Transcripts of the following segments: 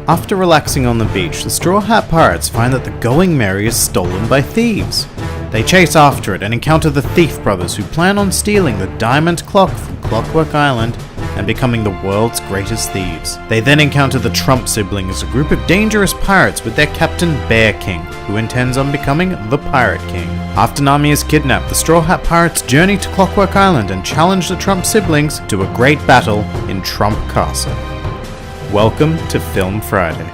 After relaxing on the beach, the Straw Hat Pirates find that the Going Merry is stolen by thieves. They chase after it and encounter the Thief Brothers, who plan on stealing the diamond clock from Clockwork Island and becoming the world's greatest thieves. They then encounter the Trump Siblings, a group of dangerous pirates with their captain Bear King, who intends on becoming the Pirate King. After Nami is kidnapped, the Straw Hat Pirates journey to Clockwork Island and challenge the Trump Siblings to a great battle in Trump Castle. Welcome to Film Friday.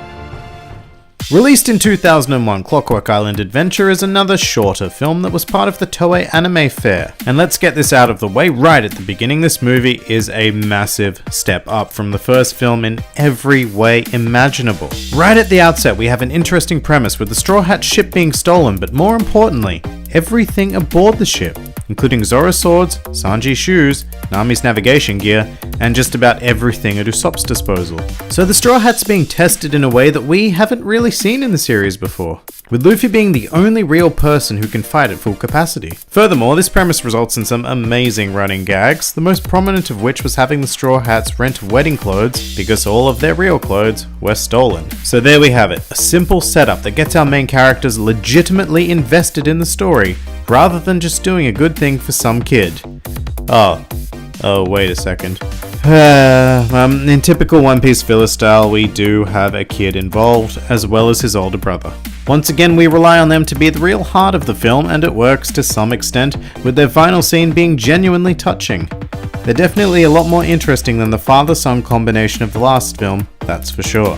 Released in 2001, Clockwork Island Adventure is another shorter film that was part of the Toei Anime Fair. And let's get this out of the way right at the beginning, this movie is a massive step up from the first film in every way imaginable. Right at the outset, we have an interesting premise with the Straw Hat ship being stolen, but more importantly, everything aboard the ship, including Zora's swords, Sanji's shoes, Nami's navigation gear, and just about everything at Usopp's disposal. So the Straw Hat's being tested in a way that we haven't really seen in the series before, with Luffy being the only real person who can fight at full capacity. Furthermore, this premise results in some amazing running gags, the most prominent of which was having the Straw Hats rent wedding clothes because all of their real clothes were stolen. So there we have it, a simple setup that gets our main characters legitimately invested in the story, rather than just doing a good thing for some kid. Oh, wait a second. In typical One Piece filler style, we do have a kid involved, as well as his older brother. Once again, we rely on them to be the real heart of the film, and it works to some extent, with their final scene being genuinely touching. They're definitely a lot more interesting than the father-son combination of the last film, that's for sure.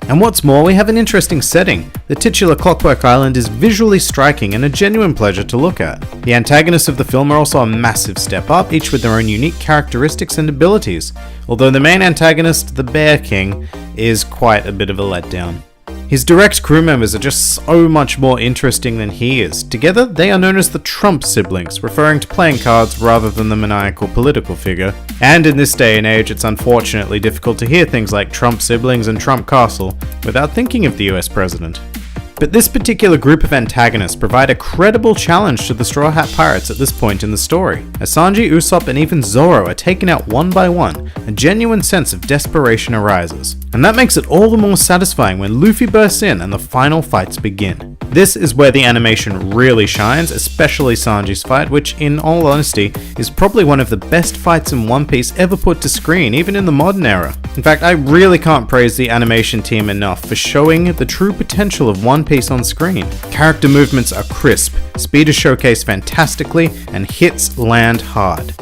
And what's more, we have an interesting setting. The titular Clockwork Island is visually striking and a genuine pleasure to look at. The antagonists of the film are also a massive step up, each with their own unique characteristics and abilities, although the main antagonist, the Bear King, is quite a bit of a letdown. His direct crew members are just so much more interesting than he is. Together, they are known as the Trump Siblings, referring to playing cards rather than the maniacal political figure. And in this day and age, it's unfortunately difficult to hear things like Trump Siblings and Trump Castle without thinking of the US president. But this particular group of antagonists provide a credible challenge to the Straw Hat Pirates at this point in the story. As Sanji, Usopp, and even Zoro are taken out one by one, a genuine sense of desperation arises. And that makes it all the more satisfying when Luffy bursts in and the final fights begin. This is where the animation really shines, especially Sanji's fight, which in all honesty is probably one of the best fights in One Piece ever put to screen, even in the modern era. In fact, I really can't praise the animation team enough for showing the true potential of One Piece on screen. Character movements are crisp, speed is showcased fantastically, and hits land hard.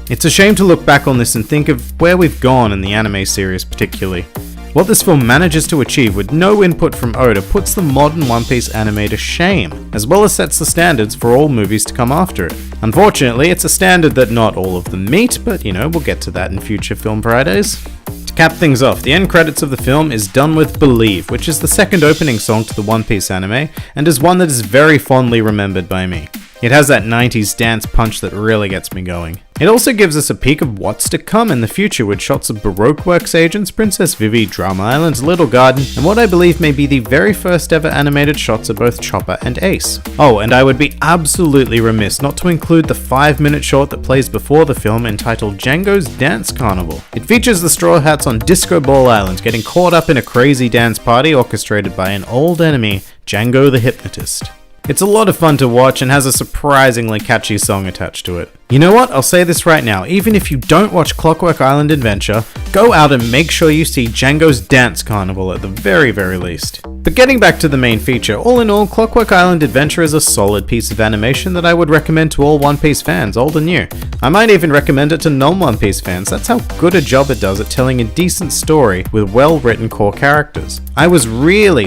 It's a shame to look back on this and think of where we've gone in the anime series particularly. What this film manages to achieve with no input from Oda puts the modern One Piece anime to shame, as well as sets the standards for all movies to come after it. Unfortunately, it's a standard that not all of them meet, but we'll get to that in future Film Fridays. To cap things off, the end credits of the film is done with Believe, which is the second opening song to the One Piece anime, and is one that is very fondly remembered by me. It has that 90s dance punch that really gets me going. It also gives us a peek of what's to come in the future with shots of Baroque Works agents, Princess Vivi, Drama Island's Little Garden, and what I believe may be the very first ever animated shots of both Chopper and Ace. Oh, and I would be absolutely remiss not to include the 5-minute short that plays before the film entitled Django's Dance Carnival. It features the Straw Hats on Disco Ball Island getting caught up in a crazy dance party orchestrated by an old enemy, Django the Hypnotist. It's a lot of fun to watch and has a surprisingly catchy song attached to it. You know what? I'll say this right now. Even if you don't watch Clockwork Island Adventure, go out and make sure you see Django's Dance Carnival at the very, very least. But getting back to the main feature, all in all, Clockwork Island Adventure is a solid piece of animation that I would recommend to all One Piece fans, old and new. I might even recommend it to non-One Piece fans. That's how good a job it does at telling a decent story with well-written core characters. I was really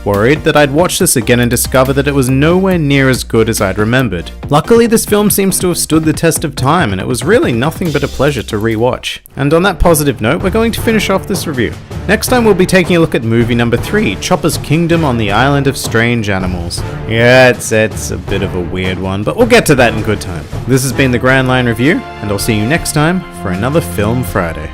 worried that I'd watch this again and discover that it was nowhere near as good as I'd remembered. Luckily, this film seems to have stood the test of time, and it was really nothing but a pleasure to rewatch. And on that positive note, we're going to finish off this review. Next time we'll be taking a look at movie number 3, Chopper's Kingdom on the Island of Strange Animals. Yeah, it's a bit of a weird one, but we'll get to that in good time. This has been the Grand Line Review, and I'll see you next time for another Film Friday.